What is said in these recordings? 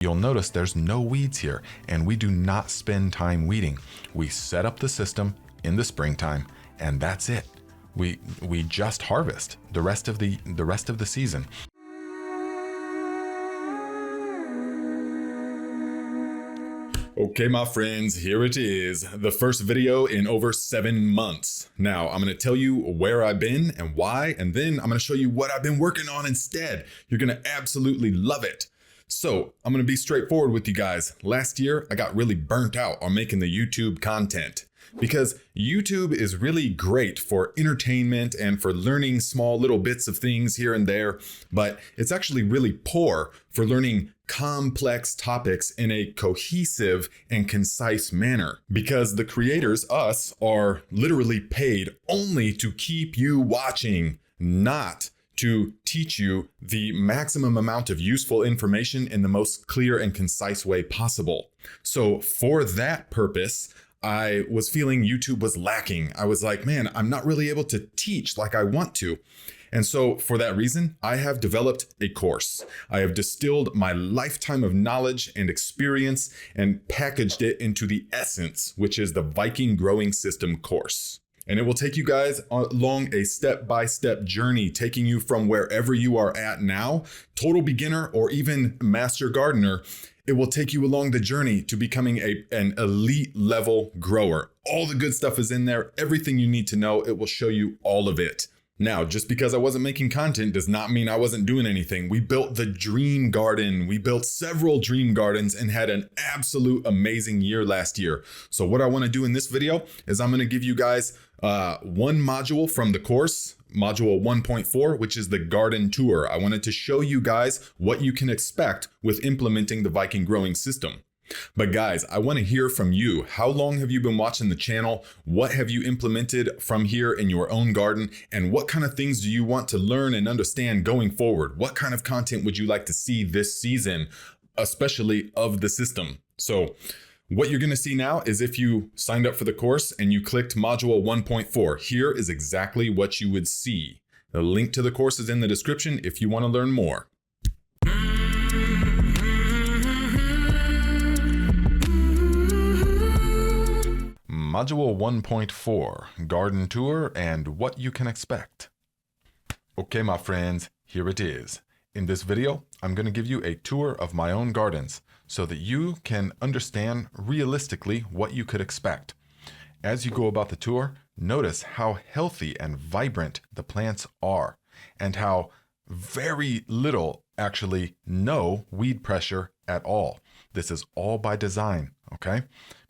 You'll notice there's no weeds here, and we do not spend time weeding. We set up the system in the springtime, and that's it. We just harvest the rest of the season. Okay, my friends, here it is, the first video in over 7 months. Now, I'm gonna tell you where I've been and why, and then I'm gonna show you what I've been working on instead. You're gonna absolutely love it. So, I'm gonna be straightforward with you guys. Last year, I got really burnt out on making the YouTube content because YouTube is really great for entertainment and for learning small little bits of things here and there, but it's actually really poor for learning complex topics in a cohesive and concise manner, because the creators, us, are literally paid only to keep you watching, not to teach you the maximum amount of useful information in the most clear and concise way possible. So for that purpose, I was feeling YouTube was lacking. I was like, man, I'm not really able to teach like I want to. And so for that reason, I have developed a course. I have distilled my lifetime of knowledge and experience and packaged it into the essence, which is the Viking Growing System course. And it will take you guys along a step-by-step journey, taking you from wherever you are at now, total beginner or even master gardener. It will take you along the journey to becoming an elite level grower. All the good stuff is in there. Everything you need to know, it will show you all of it. Now, just because I wasn't making content does not mean I wasn't doing anything. We built the dream garden. We built several dream gardens and had an absolute amazing year last year. So what I want to do in this video is I'm going to give you guys one module from the course, module 1.4, which is the garden tour. I wanted to show you guys what you can expect with implementing the Viking growing system. But guys, I want to hear from you. How long have you been watching the channel? What have you implemented from here in your own garden? And what kind of things do you want to learn and understand going forward? What kind of content would you like to see this season, especially of the system? So what you're going to see now is if you signed up for the course and you clicked module 1.4, here is exactly what you would see. The link to the course is in the description if you want to learn more. Module 1.4, Garden Tour and What You Can Expect. Okay, my friends, here it is. In this video, I'm going to give you a tour of my own gardens so that you can understand realistically what you could expect. As you go about the tour, notice how healthy and vibrant the plants are and how very little, actually no weed pressure at all. This is all by design, okay?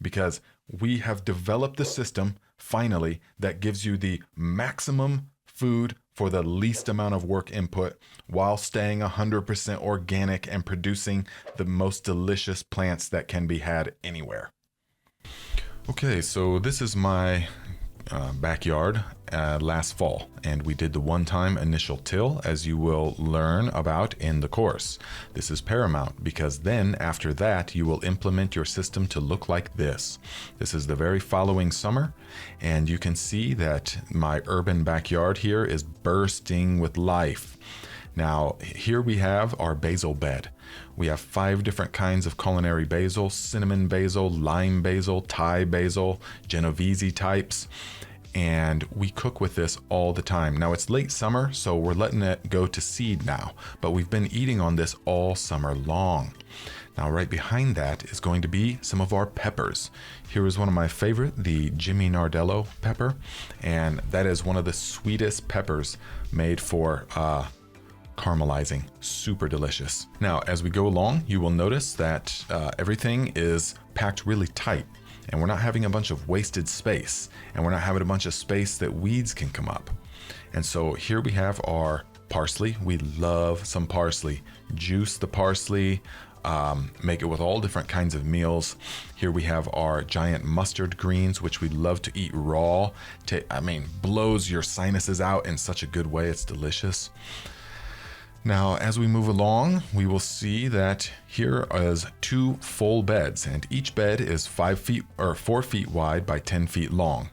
Because we have developed the system, finally, that gives you the maximum food for the least amount of work input while staying 100% organic and producing the most delicious plants that can be had anywhere. Okay, so this is my backyard last fall, and we did the one-time initial till, as you will learn about in the course. This is paramount because then after that you will implement your system to look like this. This is the very following summer, and you can see that my urban backyard here is bursting with life. Now here we have our basil bed. We have 5 different kinds of culinary basil: cinnamon basil, lime basil, Thai basil, Genovese types. And we cook with this all the time. Now it's late summer, so we're letting it go to seed now, but we've been eating on this all summer long. Now right behind that is going to be some of our peppers. Here is one of my favorite, the Jimmy Nardello pepper, and that is one of the sweetest peppers made for caramelizing. Super delicious. Now as we go along, you will notice that everything is packed really tight. And we're not having a bunch of wasted space, and we're not having a bunch of space that weeds can come up. And so here we have our parsley. We love some parsley. Juice the parsley, make it with all different kinds of meals. Here we have our giant mustard greens, which we love to eat raw. Blows your sinuses out in such a good way. It's delicious. Now, as we move along, we will see that here is 2 full beds, and each bed is 5 feet or 4 feet wide by 10 feet long.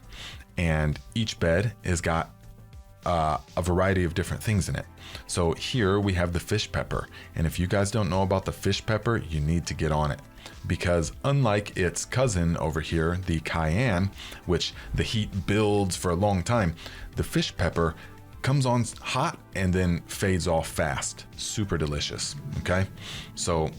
And each bed has got a variety of different things in it. So here we have the fish pepper. And if you guys don't know about the fish pepper, you need to get on it. Because unlike its cousin over here, the cayenne, which the heat builds for a long time, the fish pepper comes on hot and then fades off fast. Super delicious, okay? So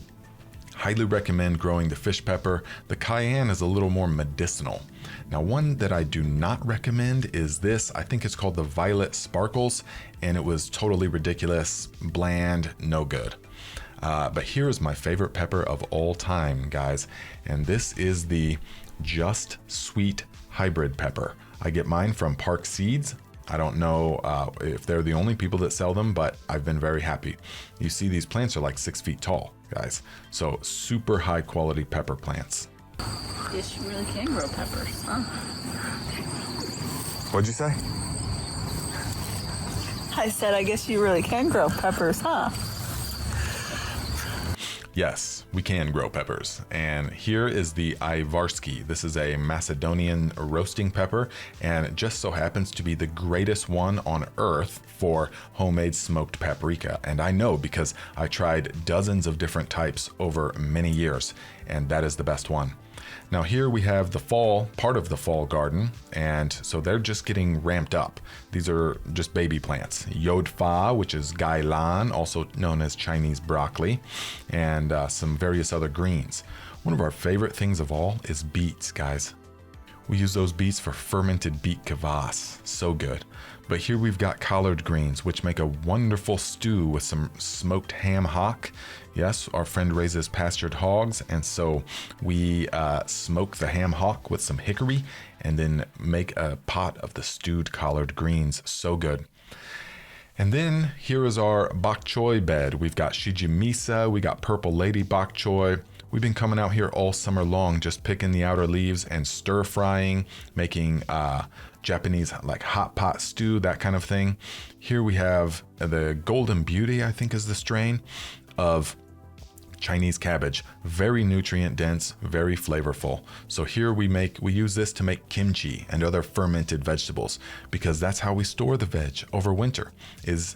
highly recommend growing the fish pepper. The cayenne is a little more medicinal. Now, one that I do not recommend is this. I think it's called the Violet Sparkles, and it was totally ridiculous, bland, no good. But here is my favorite pepper of all time, guys, and this is the Just Sweet Hybrid Pepper. I get mine from Park Seeds. I don't know if they're the only people that sell them, but I've been very happy. You see, these plants are like 6 feet tall, guys. So super high quality pepper plants. Guess you really can grow peppers, huh? What'd you say? I said, I guess you really can grow peppers, huh? Yes, we can grow peppers. And here is the Ivarski. This is a Macedonian roasting pepper, and it just so happens to be the greatest one on earth for homemade smoked paprika. And I know because I tried dozens of different types over many years, and that is the best one. Now here we have the fall, part of the fall garden, and so they're just getting ramped up. These are just baby plants. Yodfa, which is gailan, also known as Chinese broccoli, and some various other greens. One of our favorite things of all is beets, guys. We use those beets for fermented beet kvass. So good. But here we've got collard greens, which make a wonderful stew with some smoked ham hock. Yes, our friend raises pastured hogs, and so we smoke the ham hock with some hickory and then make a pot of the stewed collard greens. So good. And then here is our bok choy bed. We've got shijimisa, we got purple lady bok choy. We've been coming out here all summer long, just picking the outer leaves and stir frying, making Japanese like hot pot stew, that kind of thing. Here we have the Golden Beauty, I think is the strain of Chinese cabbage. Very nutrient dense, very flavorful. So here we use this to make kimchi and other fermented vegetables, because that's how we store the veg over winter, is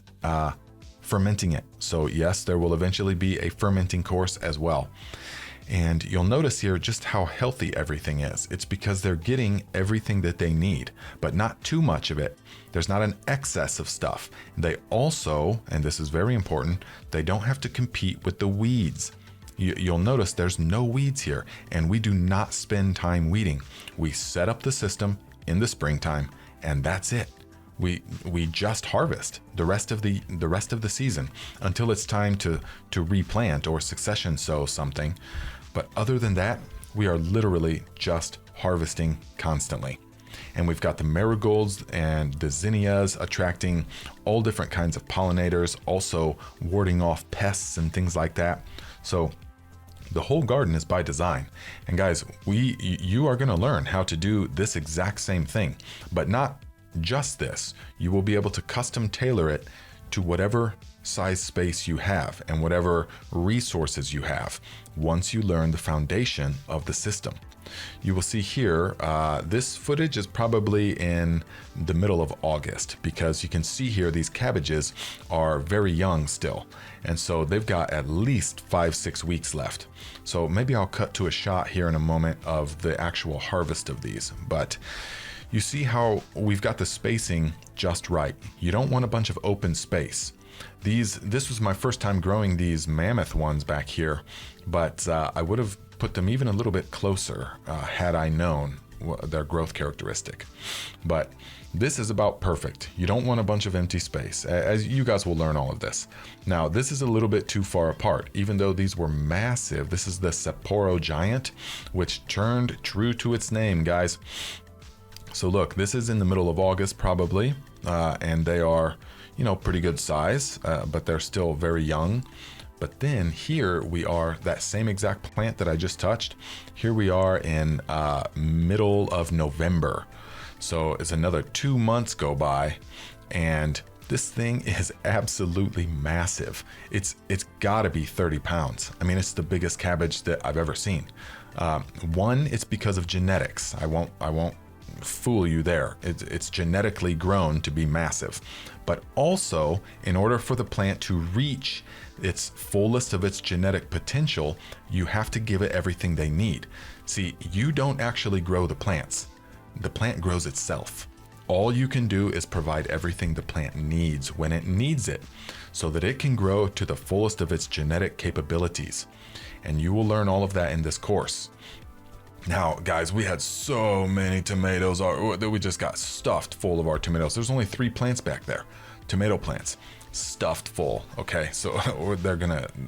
fermenting it. So yes, there will eventually be a fermenting course as well. And you'll notice here just how healthy everything is. It's because they're getting everything that they need, but not too much of it. There's not an excess of stuff. They also, and this is very important, they don't have to compete with the weeds. You'll notice there's no weeds here, and we do not spend time weeding. We set up the system in the springtime, and that's it. We just harvest the rest of the season until it's time to replant or succession sow something. But other than that, we are literally just harvesting constantly. And we've got the marigolds and the zinnias attracting all different kinds of pollinators, also warding off pests and things like that. So the whole garden is by design. And guys, you are going to learn how to do this exact same thing, but not just this. You will be able to custom tailor it to whatever size space you have and whatever resources you have once you learn the foundation of the system. You will see here, this footage is probably in the middle of August, because you can see here these cabbages are very young still. And so they've got at least 5-6 weeks left. So maybe I'll cut to a shot here in a moment of the actual harvest of these. But you see how we've got the spacing just right. You don't want a bunch of open space. This was my first time growing these mammoth ones back here, but I would have put them even a little bit closer had I known their growth characteristic. But this is about perfect. You don't want a bunch of empty space, as you guys will learn all of this. Now, this is a little bit too far apart, even though these were massive. This is the Sapporo Giant, which turned true to its name, guys. So look, this is in the middle of August probably, and they are, pretty good size, but they're still very young. But then here we are, that same exact plant that I just touched, here we are in middle of November. So it's another 2 months go by, and this thing is absolutely massive. It's gotta be 30 pounds. I mean, it's the biggest cabbage that I've ever seen. One, it's because of genetics. I won't fool you there. It's genetically grown to be massive. But also, in order for the plant to reach its fullest of its genetic potential, you have to give it everything they need. See, you don't actually grow the plants. The plant grows itself. All you can do is provide everything the plant needs when it needs it, so that it can grow to the fullest of its genetic capabilities. And you will learn all of that in this course. Now, guys, we had so many tomatoes that we just got stuffed full of our tomatoes. There's only 3 plants back there, tomato plants, stuffed full. Okay, so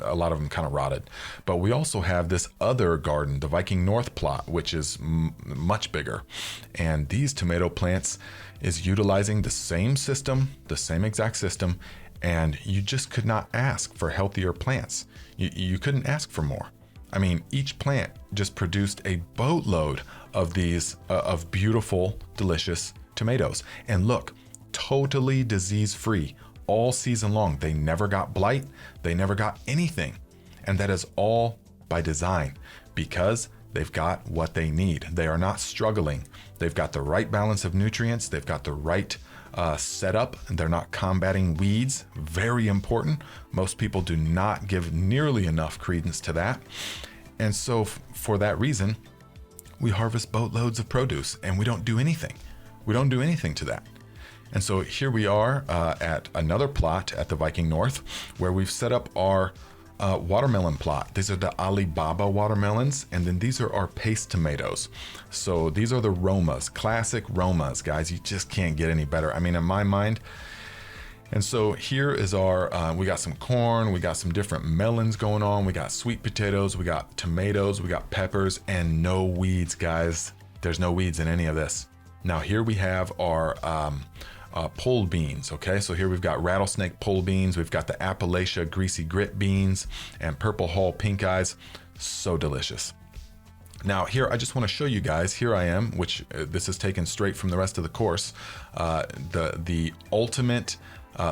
a lot of them kind of rotted. But we also have this other garden, the Viking North plot, which is much bigger. And these tomato plants is utilizing the same system, the same exact system, and you just could not ask for healthier plants. You couldn't ask for more. I mean, each plant just produced a boatload of these, of beautiful, delicious tomatoes. And look, totally disease-free all season long. They never got blight. They never got anything. And that is all by design, because they've got what they need. They are not struggling. They've got the right balance of nutrients. They've got the right setup. They're not combating weeds. Very important. Most people do not give nearly enough credence to that. And so for that reason, we harvest boatloads of produce and we don't do anything. We don't do anything to that. And so here we are at another plot at the Viking North, where we've set up our watermelon plot. These are the Alibaba watermelons, and then these are our paste tomatoes. So these are the Romas, classic Romas, guys. You just can't get any better. I mean, in my mind. And so here is our, we got some corn, we got some different melons going on, we got sweet potatoes, we got tomatoes, we got peppers, and no weeds, guys. There's no weeds in any of this. Now here we have our pole beans. Okay, so here we've got rattlesnake pole beans, we've got the Appalachia greasy grit beans, and purple hull pink eyes. So delicious. Now here I just want to show you guys, here I am, which this is taken straight from the rest of the course, the ultimate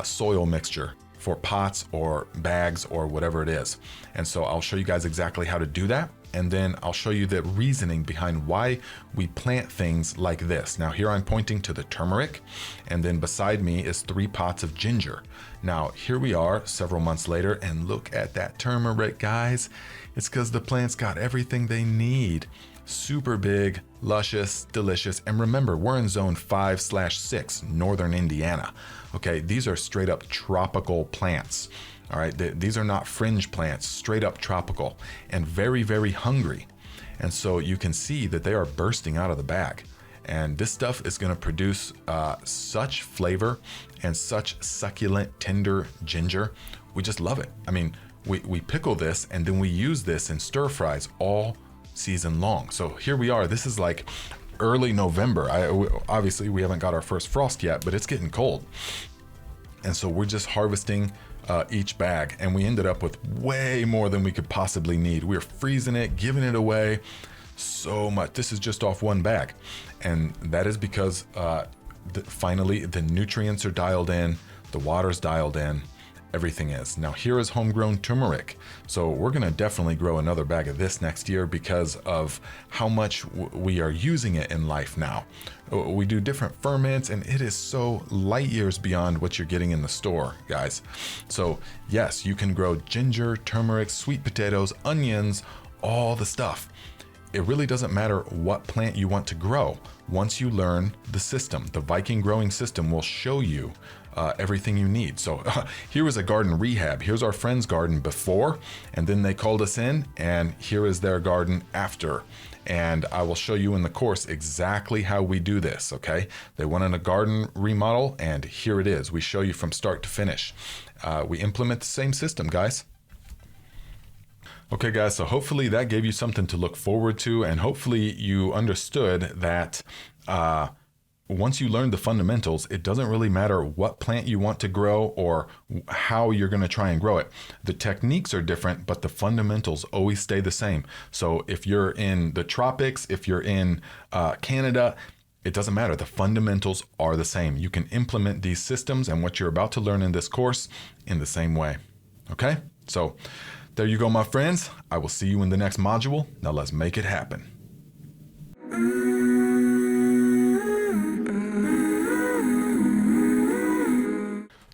soil mixture for pots or bags or whatever it is. And so I'll show you guys exactly how to do that. And then I'll show you the reasoning behind why we plant things like this. Now here I'm pointing to the turmeric, and then beside me is 3 pots of ginger. Now here we are several months later, and look at that turmeric, guys. It's because the plants got everything they need. Super big, luscious, delicious. And remember, we're in zone 5/6, northern Indiana. Okay, these are straight up tropical plants. All right, these are not fringe plants, straight up tropical and very, very hungry. And so you can see that they are bursting out of the bag. And this stuff is going to produce such flavor and such succulent, tender ginger. We just love it. I mean, we pickle this and then we use this in stir fries all season long. So here we are. This is like early November. Obviously, we haven't got our first frost yet, but it's getting cold. And so we're just harvesting each bag, and we ended up with way more than we could possibly need. We were freezing it, giving it away so much. This is just off one bag, and that is because finally the nutrients are dialed in, the water's dialed in, everything is. Now here is homegrown turmeric. So we're gonna definitely grow another bag of this next year because of how much we are using it in life now. We do different ferments, and it is so light years beyond what you're getting in the store, guys. So yes, you can grow ginger, turmeric, sweet potatoes, onions, all the stuff. It really doesn't matter what plant you want to grow. Once you learn the system, the Viking growing system will show you everything you need. So here is a garden rehab. Here's our friend's garden before, and then they called us in, and here is their garden after. And I will show you in the course exactly how we do this, okay? They wanted a garden remodel, and here it is. We show you from start to finish. We implement the same system, guys. Okay, guys, so hopefully that gave you something to look forward to, and hopefully you understood that once you learn the fundamentals, it doesn't really matter what plant you want to grow or how you're going to try and grow it. The techniques are different, but the fundamentals always stay the same. So if you're in the tropics, if you're in Canada, it doesn't matter. The fundamentals are the same. You can implement these systems and what you're about to learn in this course in the same way. Okay? So there you go, my friends. I will see you in the next module. Now let's make it happen.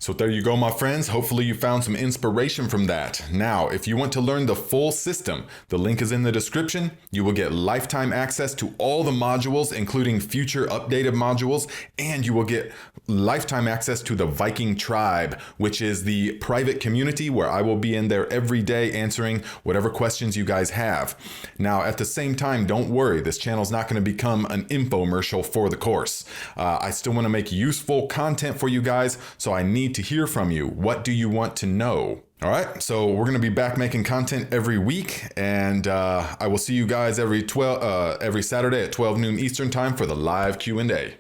So there you go, my friends. Hopefully you found some inspiration from that. Now, if you want to learn the full system, the link is in the description. You will get lifetime access to all the modules, including future updated modules, and you will get lifetime access to the Viking tribe, which is the private community where I will be in there every day answering whatever questions you guys have. Now, at the same time, don't worry, this channel is not going to become an infomercial for the course. I still want to make useful content for you guys, so I need to hear from you. What do you want to know? All right, so we're going to be back making content every week, and I will see you guys every Saturday at 12 noon Eastern time for the live Q&A.